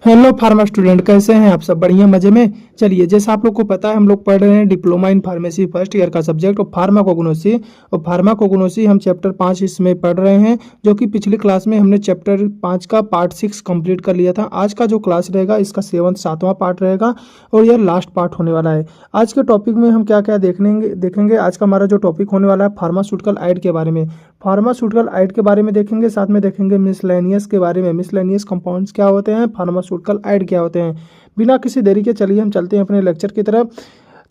Hello pharma student, कैसे हैं आप सब? बढ़िया, मजे में। चलिए, जैसा आप लोग को पता है, हम लोग पढ़ रहे हैं diploma in pharmacy first year का सब्जेक्ट और फार्माकोग्नोसी। और फार्माकोग्नोसी हम चैप्टर 5 इसमें पढ़ रहे हैं, जो कि पिछली क्लास में हमने चैप्टर 5 का पार्ट 6 कंप्लीट कर लिया था। आज का जो क्लास रहेगा इसका 7वां पार्ट रहेगा और यह लास्ट पार्ट होने वाला है। आज के टॉपिक में हम क्या क्या देखेंगे। आज का हमारा जो टॉपिक होने वाला है फार्मास्यूटिकल एड के बारे में। फार्मास्यूटिकल एड के बारे में देखेंगे, साथ में देखेंगे मिसलेनियस के बारे में। मिसलेनियस कंपाउंड्स क्या होते हैं, फार्मास्यूटिकल एड क्या होते हैं। बिना किसी देरी के चलिए हम चलते हैं अपने लेक्चर की तरफ।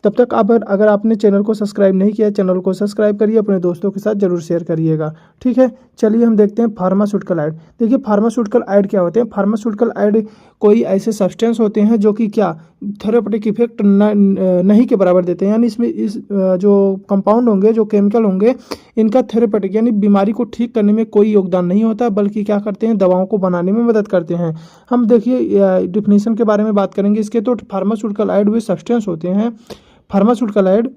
तब तक आप अगर आपने चैनल को सब्सक्राइब नहीं किया, चैनल को सब्सक्राइब करिए, अपने दोस्तों के साथ जरूर शेयर करिएगा। ठीक है, चलिए हम देखते हैं फार्मास्यूटिकल एड। देखिए, फार्मास्यूटिकल एड क्या होते हैं। फार्मास्यूटिकल एड कोई ऐसे सब्सटेंस होते हैं जो कि क्या थेरेपेटिक इफेक्ट नहीं के बराबर देते हैं। यानी इसमें जो कंपाउंड होंगे, जो केमिकल होंगे, इनका थेरेपेटिक यानी बीमारी को ठीक करने में कोई योगदान नहीं होता, बल्कि क्या करते हैं, दवाओं को बनाने में मदद करते हैं। हम देखिए डिफिनीशन के बारे में बात करेंगे इसके। तो फार्मास्यूटिकल एड वे सब्सटेंस होते हैं। फार्मास्यूटिकल एड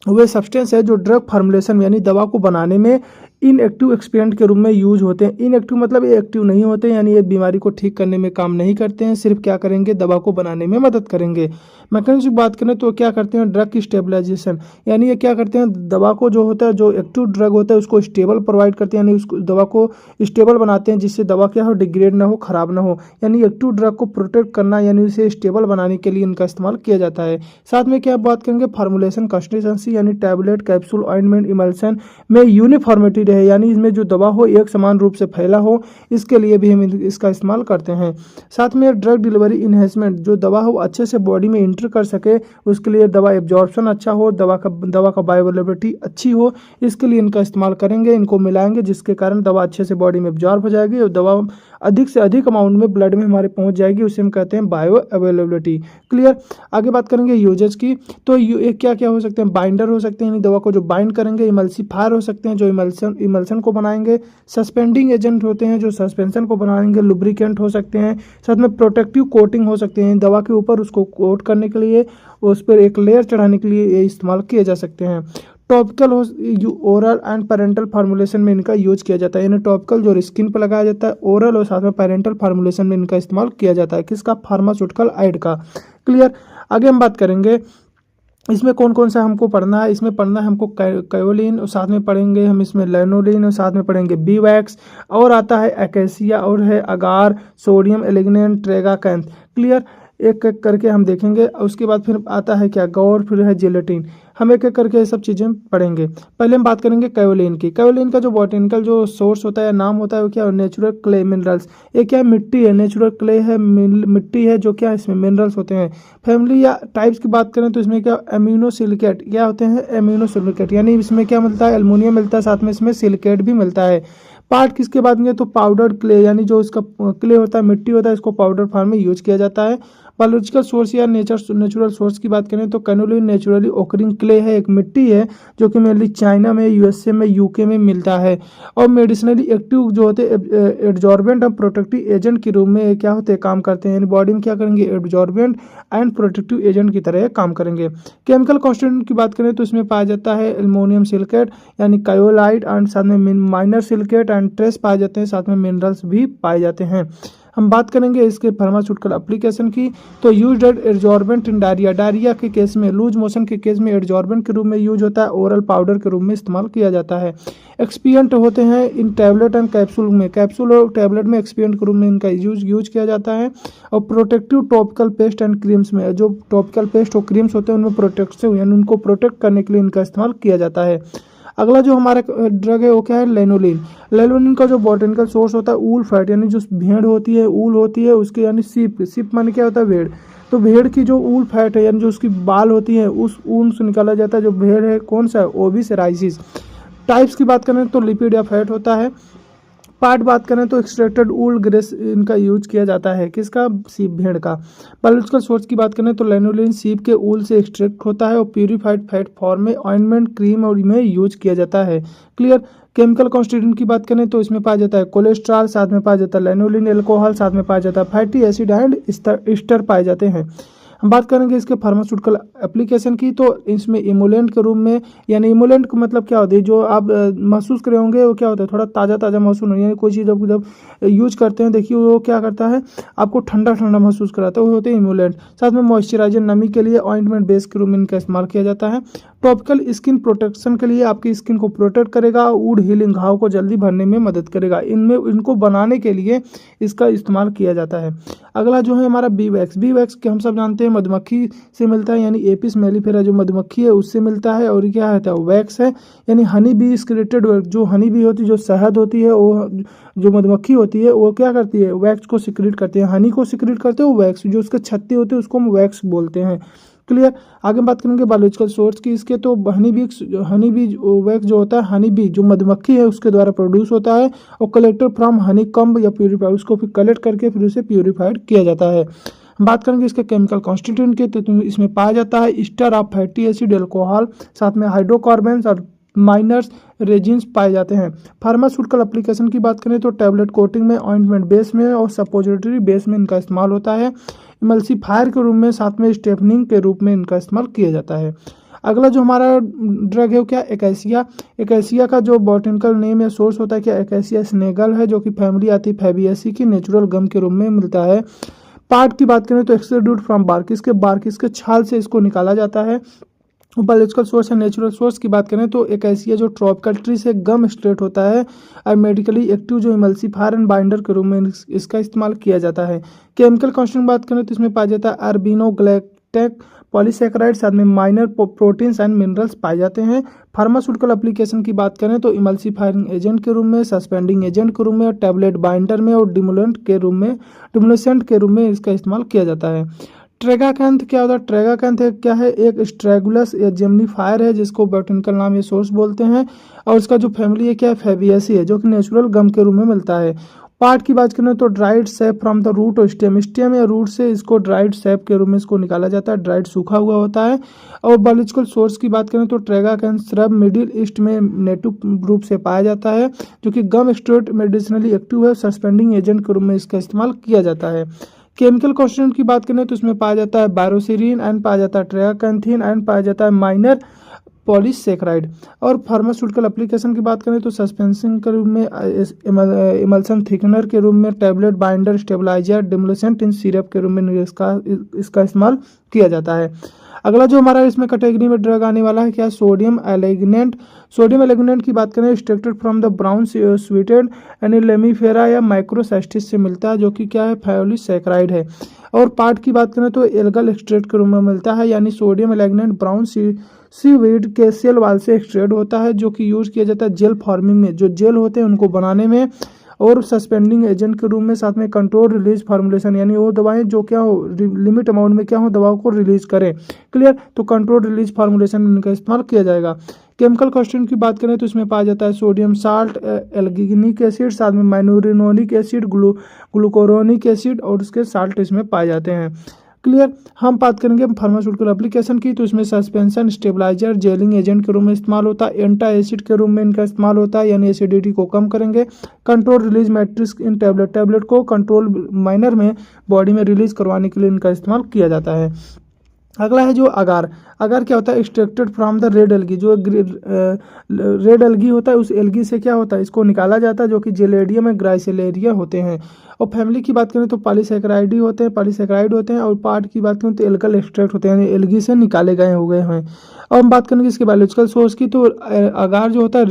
वे सब्सटेंस है जो ड्रग फार्मुलेशन यानी दवा को बनाने में इनएक्टिव एक्सपेरिएंट के रूप में यूज होते हैं। इनएक्टिव मतलब ये एक्टिव नहीं होते, यानी ये बीमारी को ठीक करने में काम नहीं करते हैं, सिर्फ क्या करेंगे, दवा को बनाने में मदद करेंगे। मैकेनिज्म की बात करें तो क्या करते हैं, ड्रग की स्टेबलाइजेशन, यानी ये क्या करते हैं, दवा को जो होता है, जो एक्टिव ड्रग होता है उसको स्टेबल प्रोवाइड करते हैं, यानी उसको दवा को स्टेबल बनाते हैं, जिससे दवा क्या हो, डिग्रेड ना हो, खराब ना हो। यानी एक्टिव ड्रग को प्रोटेक्ट करना, यानी उसे स्टेबल बनाने के लिए इनका इस्तेमाल किया जाता है। साथ में क्या बात करेंगे, फार्मुलेशन कंसिस्टेंसी, यानी टैबलेट, कैप्सूल, ऑइंटमेंट, इमल्सन में यूनिफॉर्मिटी रहे, यानी इसमें जो दवा हो एक समान रूप से फैला हो, इसके लिए भी हम इसका इस्तेमाल करते हैं। साथ में ड्रग डिलीवरी इन्हेंसमेंट, जो दवा हो अच्छे से बॉडी में इंटर कर सके, उसके लिए दवा एब्जॉर्प्शन अच्छा हो, दवा का बायोअवेलेबिलिटी अच्छी हो, इसके लिए इनका इस्तेमाल करेंगे। इनको मिलाएंगे, जिसके कारण दवा अच्छे से बॉडी में एब्जॉर्ब हो जाएगी और दवा अधिक से अधिक अमाउंट में ब्लड में हमारे पहुंच जाएगी, उसे हम कहते हैं बायो अवेलेबिलिटी। क्लियर। आगे बात करेंगे यूजेज की। तो क्या क्या हो सकते हैं, बाइंडर हो सकते हैं, यानी दवा को जो बाइंड करेंगे, इमल्सीफायर हो सकते हैं जो इमल्सन को बनाएंगे, सस्पेंडिंग एजेंट होते हैं जो सस्पेंशन को बनाएंगे, लुब्रिकेंट हो सकते हैं, साथ में प्रोटेक्टिव कोटिंग हो सकते हैं, दवा के ऊपर उसको कोट करने के लिए, उस पर एक लेयर चढ़ाने के लिए ये इस्तेमाल किए जा सकते हैं। Topical oral and parental formulation में इनका यूज किया जाता है, यानी टॉपिकल जो स्किन पर लगाया जाता है, ओरल और साथ में पेरेंटल फार्मुलेशन में इनका इस्तेमाल किया जाता है। किसका, फार्मास्यूटिकल एड का। क्लियर। आगे हम बात करेंगे इसमें कौन कौन सा हमको पढ़ना है। इसमें पढ़ना है हमको कायोलिन, और साथ में पढ़ेंगे हम इसमें लैनोलिन, और साथ में पढ़ेंगे बीवैक्स, और आता है एकेसिया, और है अगार, सोडियम एलिग्नेन, ट्रेगाकैंथ। क्लियर। एक एक करके हम देखेंगे। उसके बाद फिर आता है क्या, गौर, फिर है जिलेटिन। हम एक एक करके ये सब चीज़ें पढ़ेंगे। पहले हम बात करेंगे कायोलिन की। कायोलिन का जो बॉटनिकल जो सोर्स होता है, नाम होता है, वो क्या है, नेचुरल क्ले मिनरल्स। ये क्या है, मिट्टी है, नेचुरल क्ले है, मिट्टी है, जो क्या इसमें मिनरल्स होते हैं। फैमिली या टाइप्स की बात करें तो इसमें क्या, एम्यूनो सिलिकेट क्या होते हैं, एम्यूनो सिलिकेट, यानी इसमें क्या मिलता है, एल्युमिनियम मिलता है, साथ में इसमें सिलिकेट भी मिलता है। पार्ट किसके बाद में, तो पाउडर्ड क्ले, यानी जो इसका क्ले होता है, मिट्टी होता है, इसको पाउडर फॉर्म में यूज किया जाता है। बायोलॉजिकल सोर्स या नेचुरल सोर्स की बात करें तो कैनोलिन नेचुरली ओकरिंग क्ले है, एक मिट्टी है जो कि मेनली चाइना में, यूएसए में, यूके में मिलता है। और मेडिसिनली एक्टिव जो होते हैं, एब्जॉर्बेंट और प्रोटेक्टिव एजेंट के रूप में क्या होते हैं, काम करते हैं, यानी बॉडी में क्या करेंगे, एब्जॉर्बेंट एंड प्रोटेक्टिव एजेंट की तरह काम करेंगे। केमिकल कॉन्स्टिट्यूएंट की बात करें तो इसमें पाया जाता है एल्युमिनियम सिलिकेट, यानी कायोलाइट, एंड साथ में माइनर सिलिकेट एंड ट्रेस पाए जाते हैं, साथ में मिनरल्स भी पाए जाते हैं। हम बात करेंगे इसके फार्मास्यूटिकल एप्लीकेशन की। तो यूज्ड एज एड्जॉर्बेंट इन डायरिया, डायरिया के केस में, लूज मोशन के केस में एड्जॉर्बेंट के रूप में यूज होता है, ओरल पाउडर के रूप में इस्तेमाल किया जाता है। एक्सपिएंट होते हैं इन टैबलेट एंड कैप्सूल में, कैप्सूल और टैबलेट में एक्सपिएंट के रूप में इनका यूज किया जाता है। और protective topical paste and creams में, जो टॉपिकल पेस्ट और क्रीम्स होते हैं उनमें प्रोटेक्टिव, यानी उनको प्रोटेक्ट करने के लिए इनका इस्तेमाल किया जाता है। अगला जो हमारा ड्रग है वो क्या है, लैनोलिन। लैनोलिन का जो बॉटनिकल सोर्स होता है, ऊल फैट, यानी जो भेड़ होती है, ऊल होती है उसके, यानी सीप माने क्या होता है, भेड़। तो भेड़ की जो ऊल फैट है, यानी जो उसकी बाल होती है, उस ऊन से निकाला जाता है। जो भेड़ है कौन सा है, ओविसेराइसिस। टाइप्स की बात करें तो लिपिड या फैट होता है। पार्ट बात करें तो एक्सट्रैक्टेड ऊल ग्रेस इनका यूज किया जाता है, किसका, सीप, भेड़ का। बायोलॉजिकल सोर्स की बात करें तो लैनोलिन सीप के ऊल से एक्सट्रैक्ट होता है और प्यूरिफाइड फैट फॉर्म में ऑइंटमेंट, क्रीम और में यूज किया जाता है। क्लियर। केमिकल कॉन्स्टिट्यूएंट की बात करें तो इसमें पाया जाता है कोलेस्ट्रॉल, साथ में पाया जाता है लैनोलिन, एल्कोहल, साथ में पाया जाता है फैटी एसिड एंड ईस्टर पाए जाते हैं। हम बात करेंगे इसके फार्मास्यूटिकल एप्लीकेशन की, तो इसमें इमोलेंट के रूप में, यानी इमोलेंट का मतलब क्या होता है, जो आप महसूस करे होंगे वो क्या होता है, थोड़ा ताज़ा ताज़ा महसूस हो, यानी कोई चीज़ जब यूज करते हैं देखिए वो क्या करता है, आपको ठंडा ठंडा महसूस कराता है, वो होते हैं इमोलेंट। साथ में मॉइस्चराइजर नमी के लिए ऑइंटमेंट बेस के रूप में इनका इस्तेमाल किया जाता है। टॉपिकल स्किन प्रोटेक्शन के लिए आपकी स्किन को प्रोटेक्ट करेगा, वुंड हीलिंग घाव को जल्दी भरने में मदद करेगा। इनको बनाने के लिए इसका इस्तेमाल किया जाता है। अगला जो है हमारा बी वैक्स। बी वैक्स के हम सब जानते हैं मधुमक्खी से मिलता है, यानी एपिस मेलिफेरा जो मधुमक्खी है उससे मिलता है। और क्या होता है, वैक्स है, यानी हनी बी सिक्रेटेड वैक्स। जो हनी बी होती है, जो शहद होती है, वो जो मधुमक्खी होती है वो क्या करती है, वैक्स को सिक्रेट करती है। हनी को सिक्रेट करते हैं वैक्स, जो उसके छत्ते होते हैं उसको हम वैक्स बोलते हैं। क्लियर। आगे बात करेंगे बायोलॉजिकल सोर्स की इसके, तो हनी बी वैक्स जो होता है, हनी बी जो मधुमक्खी है उसके द्वारा प्रोड्यूस होता है, और कलेक्टर फ्रॉम हनी कम्ब या प्यूरिफाई, उसको फिर कलेक्ट करके फिर उसे प्यूरिफाइड किया जाता है। बात करेंगे इसके केमिकल कॉन्स्टिट्यूएंट के, तो इसमें पाया जाता है ester of fatty acid, alcohol, साथ में हाइड्रोकार्बन्स और माइनर्स रेजिन्स पाए जाते हैं। फार्मास्यूटिकल एप्लीकेशन की बात करें तो टैबलेट कोटिंग में, ऑइंटमेंट बेस में और सपोजिटरी बेस में इनका इस्तेमाल होता है। इमल्सीफायर के रूप में, साथ में स्टेफनिंग के रूप में इनका इस्तेमाल किया जाता है। अगला जो हमारा ड्रग है वो क्या, एकेसिया। एकेसिया का जो बॉटनिकल नेम या सोर्स होता है क्या, एकेसिया स्नेगल है, जो कि फैमिली आती है फैबिएसी की, नेचुरल गम के रूप में मिलता है। पार्ट की बात करें तो एक्सट्रूड फ्रॉम बार्किस के छाल से इसको निकाला जाता है। बायोलॉजिकल सोर्स है, नेचुरल सोर्स की बात करें तो एक ऐसी है जो ट्रॉपिकल ट्री से गम स्ट्रेट होता है, और मेडिकली एक्टिव जो इमल्सीफायर एंड बाइंडर के रूप में इसका इस्तेमाल किया जाता है। केमिकल कॉन्स्टिट्यूएंट बात करें तो इसमें पाया जाता है अर्बिनोग्लैक्टेक पॉलीसैकेराइड, साथ में माइनर प्रोटीन्स एंड मिनरल्स पाए जाते हैं। फार्मास्यूटिकल एप्लीकेशन की बात करें तो इमल्सीफायरिंग एजेंट के रूप में, सस्पेंडिंग एजेंट के रूप में, टैबलेट बाइंडर में और डिमुलेसेंट के रूप में इसका इस्तेमाल किया जाता है। ट्रेगाकैंथ क्या होता है, ट्रेगाकैंथ क्या है, एक स्ट्रेगुलस या जेमनीफायर है, जिसको बॉटनिकल नाम या सोर्स बोलते हैं, और इसका जो फैमिली है क्या है, फैबिएसी है, जो कि नेचुरल गम के रूप में मिलता है। पार्ट की बात करें तो dried sap from the root और स्टेम या रूट से इसको ड्राइड सैप के रूप में इसको निकाला जाता है, ड्राइड सूखा हुआ होता है। और बायोलॉजिकल सोर्स की बात करें तो ट्रेगाकैंथ श्रब मिडिल ईस्ट में नेटिव रूप से पाया जाता है, जो कि गम स्ट्रेट मेडिसिनली एक्टिव है, सस्पेंडिंग एजेंट के रूप में इसका इस्तेमाल किया जाता है। केमिकल कॉन्स्टिट्यूएंट की बात करें तो इसमें पाया जाता है बायरोसिरीन एंड पाया जाता है ट्रेगाकैंथीन एंड पाया जाता है माइनर पॉलीसैकेराइड। और फार्मास्यूटिकल एप्लीकेशन की बात करें तो सस्पेंशन के रूप में, इमल्सन थिकनर के रूप में, टैबलेट बाइंडर, स्टेबलाइजर, डिमुलेसेंट इन सिरप के रूप में इसका इस्तेमाल किया जाता है। अगला जो हमारा इसमें कैटेगरी में ड्रग आने वाला है क्या, सोडियम एलिग्नेंट। सोडियम एलिग्नेंट की बात करें extracted from the brown seaweed एनिलेमिफेरा या माइक्रोसाइस्टिस से मिलता है, जो कि क्या है, पॉलीसैकेराइड है। और पार्ट की बात करें तो एल्गल एक्सट्रैक्ट के रूप में मिलता है, यानी सोडियम एलिग्नेंट ब्राउन सीवीड के सेल वाल से एक्सट्रैक्ट होता है, जो कि यूज किया जाता है जेल फॉर्मिंग में, जो जेल होते हैं उनको बनाने में, और सस्पेंडिंग एजेंट के रूप में, साथ में कंट्रोल रिलीज फार्मुलेशन, यानी वो दवाएं जो क्या हो लिमिट अमाउंट में क्या हो दवाओं को रिलीज करें। क्लियर। तो कंट्रोल रिलीज फार्मुलेशन इनका इस्तेमाल किया जाएगा। केमिकल कॉन्स्टिट्यूएंट की बात करें तो इसमें पाया जाता है सोडियम साल्ट, एल्गिनिक एसिड, साथ में माइनोरिनोनिक एसिड, ग्लूकोरोनिक एसिड, और उसके साल्ट इसमें पाए जाते हैं। क्लियर। हम बात करेंगे फार्मास्यूटिकल एप्लीकेशन की, तो इसमें सस्पेंशन, स्टेबलाइजर, जेलिंग एजेंट के रूप में इस्तेमाल होता है, एंटा एसिड के रूप में इनका इस्तेमाल होता है, यानी एसिडिटी को कम करेंगे। कंट्रोल रिलीज मैट्रिक्स इन टैबलेट को कंट्रोल माइनर में बॉडी में रिलीज करवाने के लिए इनका इस्तेमाल किया जाता है। अगला है जो अगार। अगार क्या होता है, extracted from the red algae, जो रेड एल्गी होता है उस एल्गी से क्या होता है, इसको निकाला जाता है, जो कि जेलेडियम और ग्राइसेलेरिया होते हैं। और फैमिली की बात करें तो पॉलीसैकेराइड होते हैं। और पार्ट की बात करें तो एल्गल एक्सट्रैक्ट होते हैं, यानी एल्गी से निकाले गए हो गए हैं। और हम बात करेंगे इसके बायोलॉजिकल सोर्स की, तो अगार जो होता है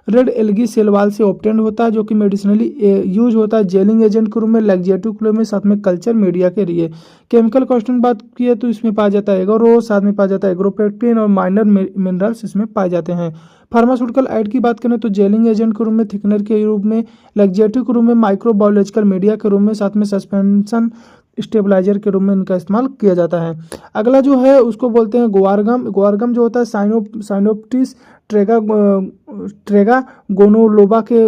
रेड एल्गी सेल वाल से ऑब्टेंड होता है, जो कि मेडिसिनली यूज होता है जेलिंग एजेंट के रूप में, लैक्जेटिव के रूप में, साथ में कल्चर मीडिया के लिए। केमिकल कॉन्स्टिट्यूएंट बात की है तो इसमें पाया जाता है एगोरो, साथ में पाया जाता है एग्रोपेक्टिन और माइनर मिनरल्स इसमें पाए जाते हैं। फार्मास्यूटिकल एड की बात करें तो जेलिंग एजेंट के रूप में, थिकनर के रूप में, लैक्जेटिव के रूप में, माइक्रोबायोलॉजिकल मीडिया के रूप में, साथ में सस्पेंशन स्टेबलाइजर के रूप में इनका इस्तेमाल किया जाता है। अगला जो है उसको बोलते हैं गुआरगम जो होता है साइनोप्टिस ट्रेगा गोनोलोबा के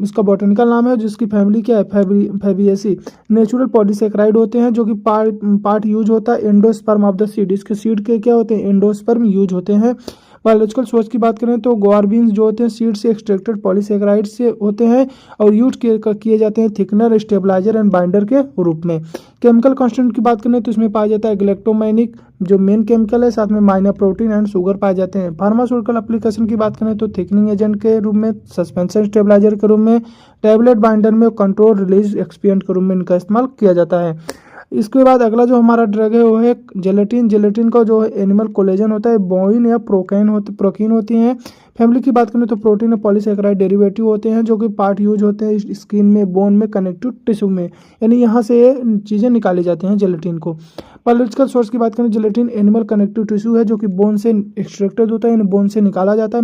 इसका बॉटनिकल नाम है, जिसकी फैमिली क्या है, फैबिएसी। नेचुरल पॉलीसैकेराइड होते हैं, जो कि पार्ट यूज होता है एंडोस्पर्म ऑफ द सीड, इसके सीड के क्या होते हैं, एंडोस्पर्म यूज होते हैं। बायोलॉजिकल सोर्स की बात करें तो गुआर बीन्स जो होते हैं सीड से एक्सट्रैक्टेड पॉलीसेकेराइड से होते हैं और यूज किए जाते हैं थिकनर, स्टेबलाइजर एंड बाइंडर के रूप में। केमिकल कांस्टेंट की बात करें तो इसमें पाया जाता है गैलेक्टोमैनिक जो मेन केमिकल है, साथ में माइनर प्रोटीन एंड शुगर पाए जाते हैं। फार्मास्यूटिकल एप्लीकेशन की बात करें तो थिकनिंग एजेंट के रूप में, सस्पेंशन स्टेबलाइजर के रूप में, टैबलेट बाइंडर में, कंट्रोल रिलीज एक्सपिएंट के रूप में इनका इस्तेमाल किया जाता है। इसके बाद अगला जो हमारा ड्रग है वो है जेलेटिन। जेलेटिन का जो एनिमल कोलेजन होता है, बोइन या प्रोकीन होती हैं। फैमिली की बात करें तो प्रोटीन और पॉलीसेकेराइड डेरिवेटिव होते हैं जो कि पार्ट यूज होते हैं स्किन में, बोन में, कनेक्टिव टिश्यू में, यानी यहाँ से ये चीज़ें निकाली जाती हैं जेलेटिन को। बायोलॉजिकल सोर्स की बात करें, जेलेटिन एनिमल कनेक्टिव टिश्यू है जो कि बोन से एक्सट्रैक्टेड होता है, यानी बोन से निकाला जाता है।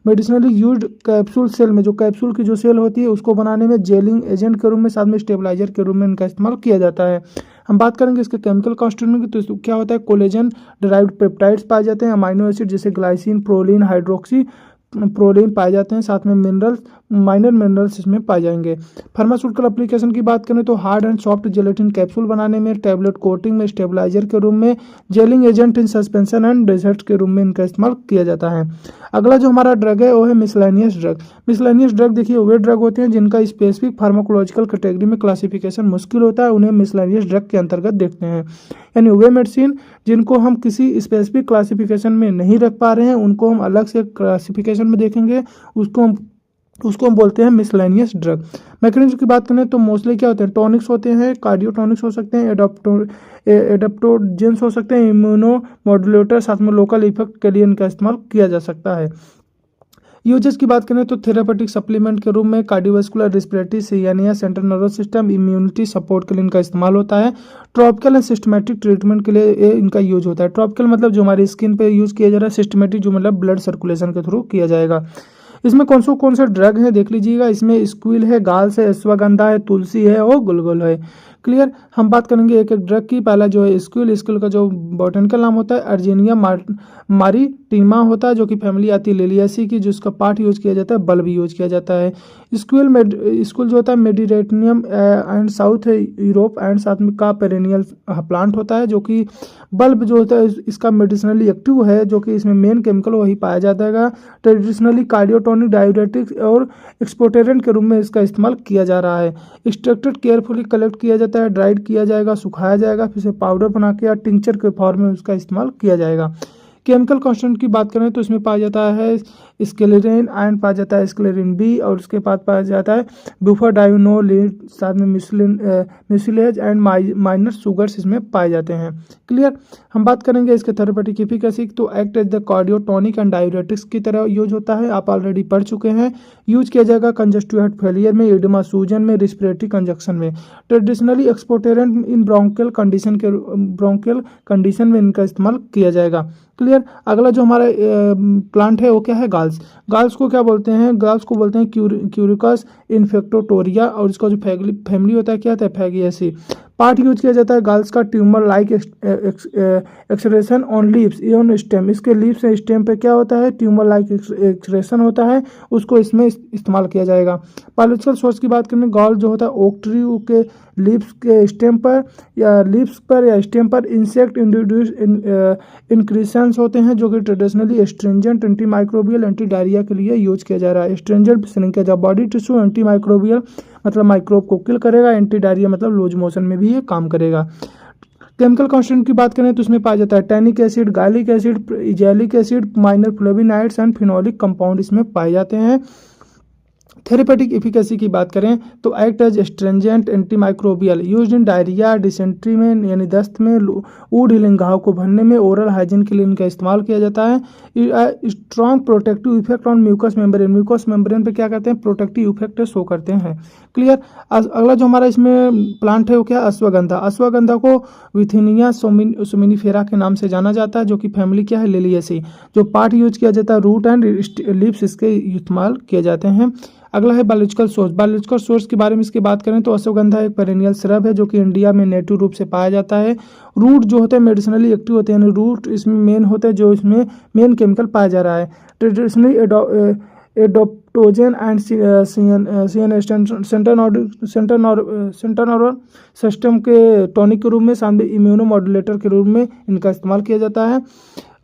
मेडिसिनली यूज्ड कैप्सूल सेल में, जो कैप्सूल की जो सेल होती है उसको बनाने में जेलिंग एजेंट के रूप में, साथ में स्टेबलाइजर के रूप में इनका इस्तेमाल किया जाता है। हम बात करेंगे इसके केमिकल कॉन्स्टिट्यूएंट की, तो क्या होता है कोलेजन डिराइव्ड पेप्टाइड्स पाए जाते हैं, अमाइनो एसिड जैसे ग्लाइसिन, प्रोलिन, हाइड्रोक्सी प्रोलिन पाए जाते हैं, साथ में मिनरल्स, माइनर मिनरल्स इसमें पाए जाएंगे। फार्मास्यूटिकल एप्लीकेशन की बात करें तो hard and soft gelatin capsule बनाने में, टैबलेट कोटिंग में, स्टेबलाइजर के रूप में, gelling agent in suspension and dessert के रूप में इनका इस्तेमाल किया जाता है। अगला जो हमारा ड्रग है वो है मिसलेनियस ड्रग। मिसलेनियस ड्रग देखिए वे ड्रग होते हैं जिनका स्पेसिफिक फार्माकोलॉजिकल कैटेगरी में क्लासिफिकेशन मुश्किल होता है, उन्हें मिसलेनियस ड्रग के अंतर्गत देखते हैं। यानी वे मेडिसिन जिनको हम किसी स्पेसिफिक क्लासिफिकेशन में नहीं रख पा रहे हैं उनको हम अलग से क्लासिफिकेशन में देखेंगे, उसको हम बोलते हैं मिसलेनियस ड्रग। मैकेनिज्म की बात करें तो मोस्टली क्या होते हैं, टॉनिक्स होते हैं, कार्डियोटॉनिक्स हो सकते हैं, एडाप्टोजेंस हो सकते हैं, इम्यूनो मॉड्यूलेटर, साथ में लोकल इफेक्ट के लिए इनका इस्तेमाल किया जा सकता है। यूजेस की बात करें तो थेरापेटिक सप्लीमेंट के रूप में, कार्डियोवास्कुलर, रेस्पिरेटरी, सियानिया, central nervous system, immunity support के लिए इनका इस्तेमाल होता है। ट्रॉपिकल एंड सिस्टमेटिक ट्रीटमेंट के लिए इनका यूज होता है। ट्रॉपिकल मतलब जो हमारी स्किन पे यूज किया जा रहा है, सिस्टमेटिक जो मतलब ब्लड सर्कुलेशन के थ्रू किया जाएगा। इसमें कौन से ड्रग है देख लीजिएगा, इसमें स्क्विल है, गाल्स है, अश्वगंधा है, तुलसी है और गुलगुल है। क्लियर। हम बात करेंगे एक एक ड्रग की। पहला जो है स्क्विल का जो बॉटनिकल नाम होता है अर्जेनिया मारिटीमा होता है, जो कि फैमिली आती है लिलियासी की, जिसका पार्ट यूज किया जाता है, बल्ब यूज किया जाता है। स्क्विल जो होता है मेडिटेरेनियम एंड साउथ यूरोप एंड साथ में का पेरेनियल प्लांट होता है, जो कि बल्ब जो होता है इसका मेडिसिनली एक्टिव है, जो कि इसमें मेन केमिकल वही पाया जाता है। ट्रेडिशनली कार्डियोटोनिक, डायूरेटिक और एक्सपोर्टेरेंट के रूप में इसका इस्तेमाल किया जा रहा है। एक्सट्रैक्टेड केयरफुली कलेक्ट किया जाता है, ड्राइड किया जाएगा, सुखाया जाएगा, फिर से पाउडर बना के या टिंचर के फॉर्म में उसका इस्तेमाल किया जाएगा। केमिकल कांस्टेंट की बात करें तो इसमें पाया जाता है स्क्लेरिन आयन, पाया जाता है स्क्लेरिन बी, और उसके बाद पाया जाता है बुफाडाइनोल, साथ में म्यूसिलेज एंड माइनर शुगर्स इसमें पाए जाते हैं। क्लियर। हम बात करेंगे इसके थेरेपेटिक एफिकेसी, तो act as the cardiotonic and diuretics की तरह यूज होता है, आप ऑलरेडी पढ़ चुके हैं। यूज किया जाएगा कंजस्टिव हार्ट फेलियर में, एडिमा सूजन में, रिस्पिरेटरी कंजक्शन में। ट्रेडिशनली एक्सपोर्टेरेंट इन ब्रोंकियल कंडीशन में इनका इस्तेमाल किया जाएगा। क्लियर। अगला जो हमारा प्लांट है वो क्या है, गाल्स को क्या बोलते हैं, गाल्स को बोलते हैं क्यूरिकस इन्फेक्टोटोरिया, और इसका जो फैमिली होता है क्या होता है, फैगिएसी। पार्ट यूज किया जाता है गाल्स का tumour like expression on leaves and stem, इसके लीव्स एंड स्टेम पे क्या होता है, ट्यूमर लाइक एक्सप्रेशन होता है, उसको इसमें इस्तेमाल किया जाएगा। बायोलॉजिकल सोर्स की बात करें, गाल जो होता है ओक ट्री के लीव्स के स्टेम पर या स्टेम पर इंसेक्ट इंट्रोड्यूस इंक्रीशंस होते हैं, जो कि traditionally astringent, anti microbial, anti diarrhoea के लिए यूज किया जा रहा है। Astringent shrinkage of body tissue, anti microbial मतलब माइक्रोब को किल करेगा, एंटी डायरिया मतलब लूज मोशन में भी ये काम करेगा। केमिकल कांस्टेंट की बात करें तो इसमें पाया जाता है टैनिक एसिड, गालिक एसिड, इजैलिक acid, minor flavonoids and phenolic compound इसमें पाए जाते हैं। थेरेपेटिक एफिकेसी की बात करें तो act as astringent, anti microbial, used in diarrhoea, dysentery में यानी दस्त में, वुंड हीलिंग घाव को भरने में, ओरल हाइजीन के लिए इनका इस्तेमाल किया जाता है। Strong protective effect on mucous membrane पे क्या करते हैं, प्रोटेक्टिव इफेक्ट शो करते हैं। क्लियर। अगला जो हमारा इसमें प्लांट है वो क्या, अश्वगंधा को विथिनिया सोमिनिफेरा के नाम से जाना जाता है, जो कि फैमिली क्या है, लिलियेसी। जो पार्ट यूज किया जाता है रूट एंड लीव्स इसके इस्तेमाल किए जाते हैं। अगला है बायोलॉजिकल सोर्स के बारे में इसकी बात करें तो अश्वगंधा एक पेरेनियल श्रब है, जो कि इंडिया में नेटिव रूप से पाया जाता है। रूट जो होते हैं मेडिसिनली एक्टिव होते हैं, यानी रूट इसमें मेन होते हैं, जो इसमें मेन केमिकल पाया जा रहा है। Traditionally adaptogen and central nervous system के टॉनिक के रूप में, साथ में इम्यूनो मॉड्यूलेटर के रूप में इनका इस्तेमाल किया जाता है।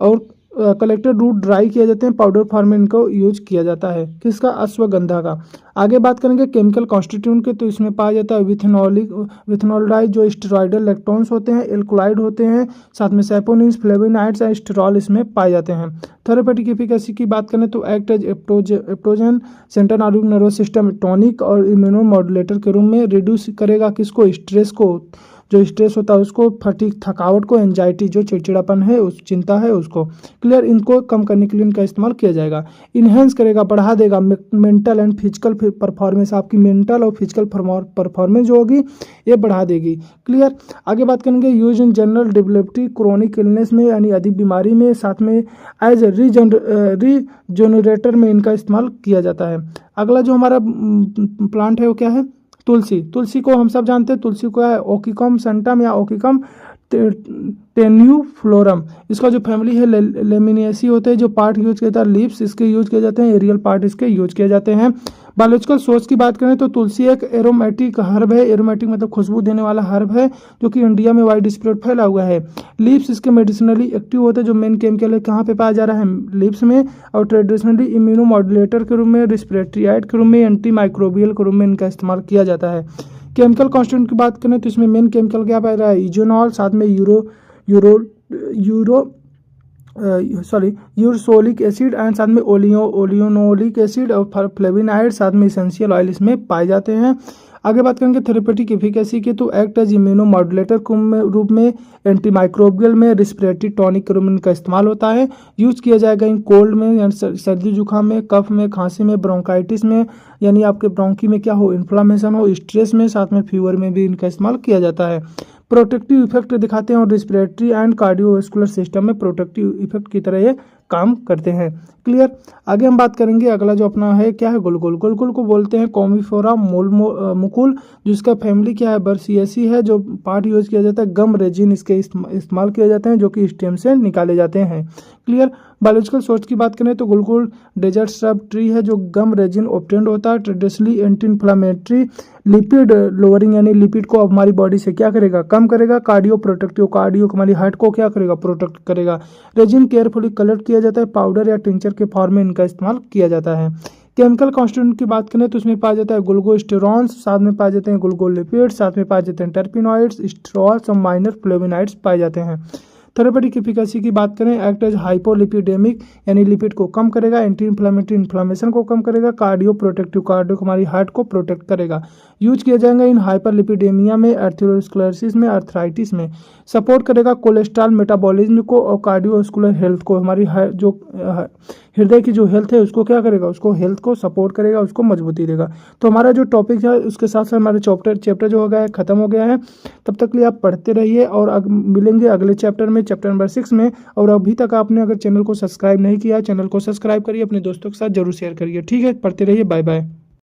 और कलेक्टेड रूट ड्राई किए जाते हैं, पाउडर फॉर्म में इनको यूज किया जाता है। किसका? अश्वगंधा का। आगे बात करेंगे केमिकल कॉन्स्टिट्यूएंट के, तो इसमें पाया जाता है विथेनॉलाइड जो स्टेरॉयडल इलेक्ट्रॉन्स होते हैं, एल्कोलाइड होते हैं, साथ में सैपोनिन्स, फ्लेवोनाइड्स और स्टेरॉल इसमें पाए जाते हैं। थेरेपेटिक एफिकेसी की बात करें तो act as adaptogen, central nervous system tonic और इम्यूनो मॉड्यूलेटर के रूप में रिड्यूस करेगा किसको? स्ट्रेस को। जो स्ट्रेस होता है उसको, फटीग थकावट को, एंजाइटी जो चिड़चिड़ापन है, उस चिंता है उसको। क्लियर? इनको कम करने के लिए इनका इस्तेमाल किया जाएगा। इन्हेंस करेगा, बढ़ा देगा मेंटल एंड फिजिकल परफॉर्मेंस, आपकी मेंटल और फिजिकल परफॉर्मेंस जो होगी ये बढ़ा देगी। क्लियर? आगे बात करेंगे use in general disability, chronic illness में यानी अधिक बीमारी में, साथ में एज रीजनरेटर में इनका इस्तेमाल किया जाता है। अगला जो हमारा प्लांट है वो क्या है? तुलसी। तुलसी को हम सब जानते हैं, तुलसी को है ओकिकम सेंटम या ओकिकम टेन्यूफ्लोरम। इसका जो फैमिली है लेमिनिएसी होते हैं। जो पार्ट यूज किया जाता है लीव्स इसके यूज किए जाते हैं, एरियल पार्ट इसके यूज किए जाते हैं। बायोलॉजिकल सोर्स की बात करें तो तुलसी एक एरोमेटिक हर्ब है। एरोमेटिक मतलब खुशबू देने वाला हर्ब है, जो कि इंडिया में वाइड स्प्रेड फैला हुआ है। लीव्स इसके मेडिसिनली एक्टिव होते हैं। जो मेन केमिकल है कहाँ पे पाया जा रहा है? लीव्स में। और ट्रेडिशनली इम्यूनो मॉड्यूलेटर के रूप में, रिस्पिरेटरी एड के रूप में, एंटी माइक्रोबियल के रूप में इनका इस्तेमाल किया जाता है। केमिकल कॉन्स्टेंट की बात करें तो इसमें मेन केमिकल क्या पाया जा रहा है? इजोनॉल, साथ में यूरसोलिक एसिड एंड साथ में ओलियोनोलिक एसिड और फ्लेविनाइड, साथ में इसेंशियल ऑयल इसमें पाए जाते हैं। आगे बात करेंगे थेरेपेटिक एफिकेसी की, तो एक्ट एज इम्यूनो मॉड्यूलेटर के रूप में, एंटी माइक्रोबियल में, रिस्पिरेटरी टॉनिक के रूप में इनका इस्तेमाल होता है। यूज किया जाएगा इन कोल्ड में यानी सर्दी जुकाम में, कफ में, खांसी में, ब्रोंकाइटिस में यानी आपके ब्रोंकी में क्या हो? इन्फ्लामेशन हो, स्ट्रेस में, साथ में फीवर में भी इनका इस्तेमाल किया जाता है। प्रोटेक्टिव इफेक्ट दिखाते हैं और रिस्पिरेटरी एंड कार्डियोवास्कुलर सिस्टम में प्रोटेक्टिव इफेक्ट की तरह ये काम करते हैं। क्लियर? आगे हम बात करेंगे अगला जो अपना है क्या है? गुलगुल। गुलगुल को बोलते हैं कॉमीफोरा मुकुल, जिसका फैमिली क्या है? बर्सियसी है। जो पार्ट यूज किया जाता है गम रेजिन इसके इस्तेमाल किए जाते हैं, जो कि स्टेम से निकाले जाते हैं। क्लियर? बायोलॉजिकल सोर्स की बात करें तो गुलगुल डेजर्ट श्रब ट्री है, जो गम रेजिन ऑब्टेंड होता है। Traditionally anti inflammatory, lipid lowering यानी लिपिड को हमारी बॉडी से क्या करेगा? कम करेगा। कार्डियो प्रोटेक्टिव, कार्डियो हमारी हार्ट को क्या करेगा? प्रोटेक्ट करेगा। रेजिन केयरफुली कलेक्ट किया जाता है, पाउडर या टिंचर के फॉर्म में इनका इस्तेमाल किया जाता है। केमिकल कॉन्स्टिट्यूएंट की बात करें तो उसमें पाया जाता है ग्लूकोस्टेरॉन्स, साथ में पाए जाते हैं ग्लूकोलिपिड्स, साथ में पाए जाते हैं टर्पिनॉइड्स, स्टेरॉल्स और माइनर फ्लेवोनाइड्स पाए जाते हैं। थेरेपेटिक एफिकेसी की बात करें, एक्ट एज हाइपोलिपिडेमिक यानी लिपिड को कम करेगा, एंटी इन्फ्लामेटरी इन्फ्लामेशन को कम करेगा, कार्डियो प्रोटेक्टिव कार्डियो हमारी हार्ट को प्रोटेक्ट करेगा। यूज किया जाएगा इन हाइपरलिपिडेमिया में, एर्थेरोस्क्लेरोसिस में, आर्थराइटिस में। सपोर्ट करेगा कोलेस्ट्रॉल मेटाबॉलिज्म को और कार्डियोवास्कुलर हेल्थ को, हमारी जो हृदय की जो हेल्थ है उसको क्या करेगा? उसको हेल्थ को सपोर्ट करेगा, उसको मजबूती देगा। तो हमारा जो टॉपिक है उसके साथ साथ हमारे चैप्टर जो हो गया है खत्म हो गया है। तब तक के लिए आप पढ़ते रहिए और मिलेंगे अगले चैप्टर में, चैप्टर नंबर 6 में। और अभी तक आपने अगर चैनल को सब्सक्राइब नहीं किया, चैनल को सब्सक्राइब करिए, अपने दोस्तों के साथ जरूर शेयर करिए। ठीक है? पढ़ते रहिए। Bye bye.